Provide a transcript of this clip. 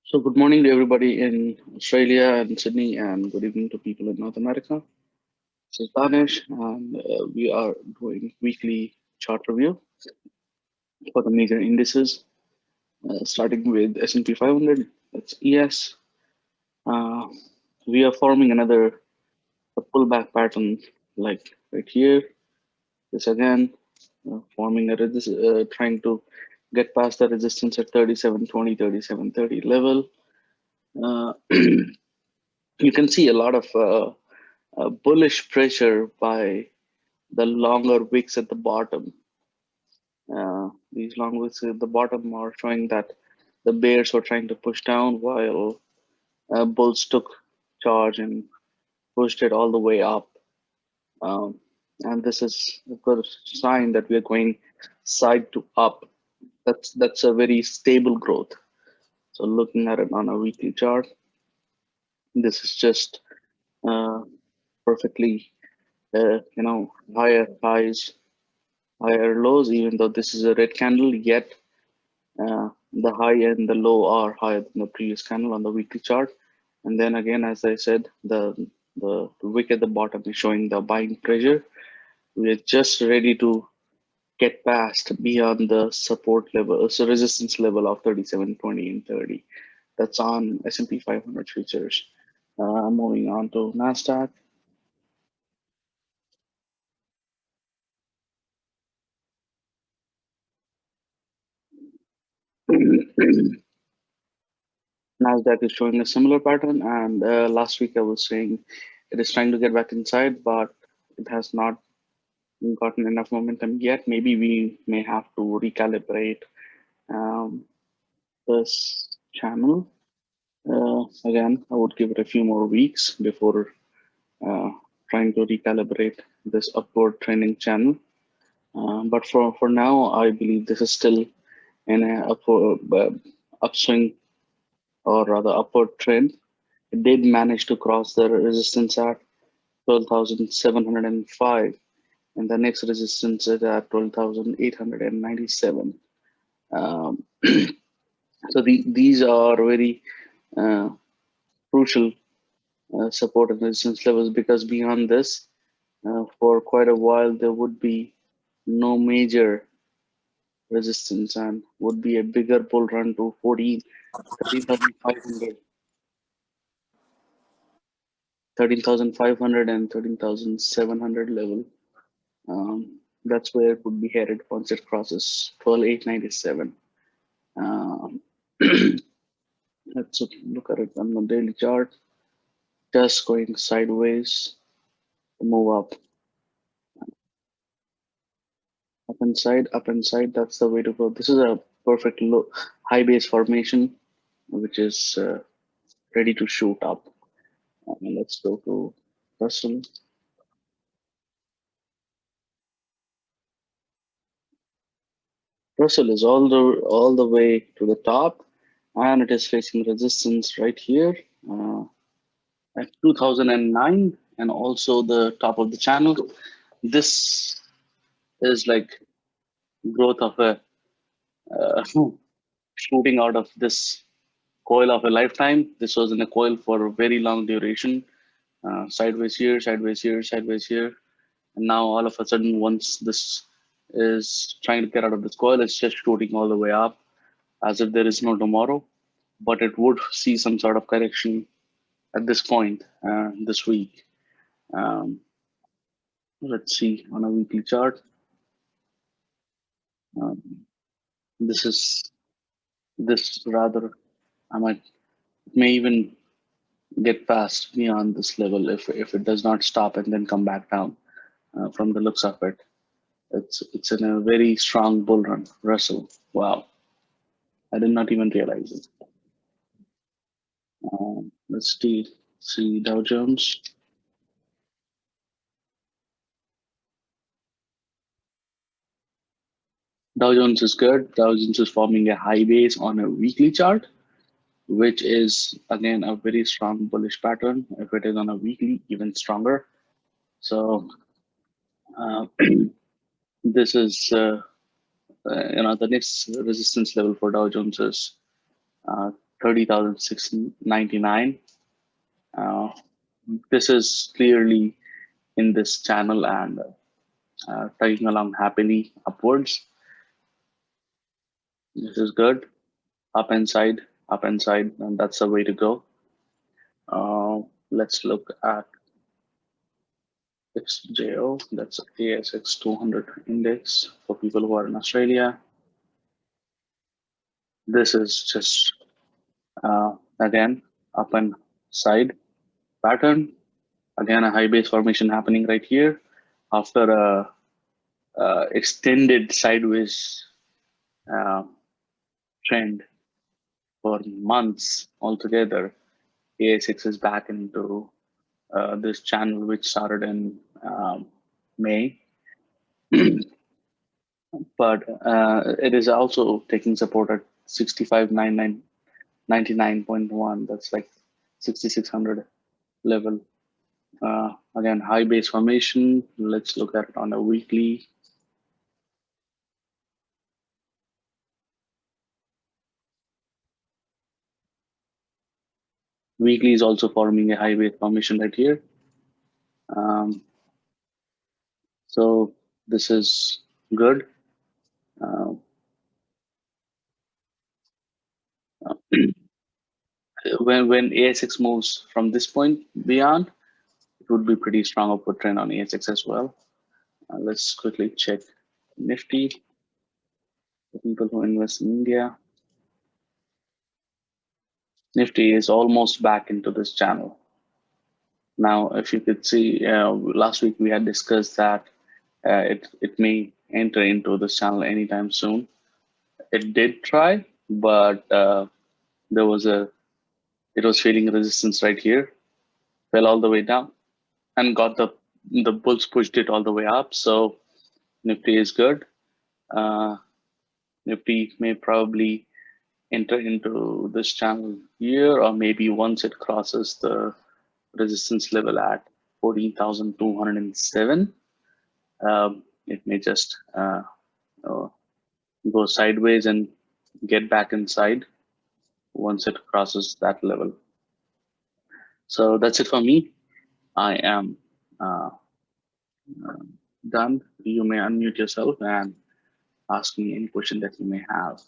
So, good morning to everybody in Australia and Sydney, and good evening to people in North America. This is Danish, and we are doing weekly chart review for the major indices, starting with S&P 500. That's ES. Uh, we are forming another pullback pattern, like right here. This again, forming trying to get past the resistance at 37.20, 37.30 level. Uh, you can see a lot of bullish pressure by the longer wicks at the bottom. These long wicks at the bottom are showing that the bears were trying to push down while bulls took charge and pushed it all the way up. Um, and this is a good sign that we are going side to up. That's a very stable growth. So looking at it on a weekly chart, this is just uh, perfectly, higher highs, higher lows, even though this is a red candle, yet the high and the low are higher than the previous candle on the weekly chart. And then again, as I said, the wick at the bottom is showing the buying pressure. We are just ready to get past beyond the support level, so resistance level of 37.20 and 30. That's on S&P 500 futures. Moving on to Nasdaq. Nasdaq is showing a similar pattern, and last week I was saying it is trying to get back inside, but it has not gotten enough momentum yet. Maybe we may have to recalibrate um, this channel. Again, I would give it a few more weeks before uh, trying to recalibrate this upward trending channel. But for now, I believe this is still in a upswing, or rather upward trend. It did manage to cross the resistance at 12,705, and the next resistance is at 12,897. Um, so these are very uh, crucial support and resistance levels, because beyond this, for quite a while, there would be no major resistance and would be a bigger bull run to 13,500, 13,500 and 13,700 level. That's where it would be headed once it crosses 12,897. Um, let's look at it on the daily chart. Just going sideways, move up inside, up inside. That's the way to go. This is a perfect low, high base formation, which is ready to shoot up. Let's go to Russell. Russell is all the way to the top, and it is facing resistance right here at 2009, and also the top of the channel. This is like growth of a uh, shooting out of this coil of a lifetime. This was in a coil for a very long duration, sideways here, sideways here, sideways here, and now all of a sudden, once this is trying to get out of this coil, it's just shooting all the way up as if there is no tomorrow. But it would see some sort of correction at this point this week. Um, let's see on a weekly chart. Um, this is this rather, I might may even get past beyond this level if it does not stop and then come back down. From the looks of it, it's in a very strong bull run. Russell, wow, I did not even realize it. Let's see Dow Jones. Dow Jones is good. Dow Jones is forming a high base on a weekly chart, which is again a very strong bullish pattern. If it is on a weekly, even stronger. So uh, this is the next resistance level for Dow Jones is 30,699. Uh, this is clearly in this channel and tagging along happily upwards. This is good. Up and side, and that's the way to go. Let's look at XJO. That's ASX 200 index for people who are in Australia. This is just again up and side pattern. Again, a high base formation happening right here after a extended sideways uh, trend for months altogether. ASX is back into this channel, which started in May, but it is also taking support at 65,999.1. That's like 6,600 level. Again, high base formation. Let's look at it on a weekly. Weekly is also forming a high base formation right here. So this is good. Uh, when ASX moves from this point beyond, it would be pretty strong upward trend on ASX as well. Let's quickly check Nifty. The people who invest in India. Nifty is almost back into this channel. Now, if you could see, last week we had discussed that it may enter into this channel anytime soon. It did try, but there was it was feeling resistance right here, fell all the way down, and got the bulls pushed it all the way up. So Nifty is good. Uh, Nifty may probably enter into this channel here, or maybe once it crosses the resistance level at 14,207, it may just uh, go sideways and get back inside once it crosses that level. So that's it for me. I am uh, done. You may unmute yourself and ask me any question that you may have.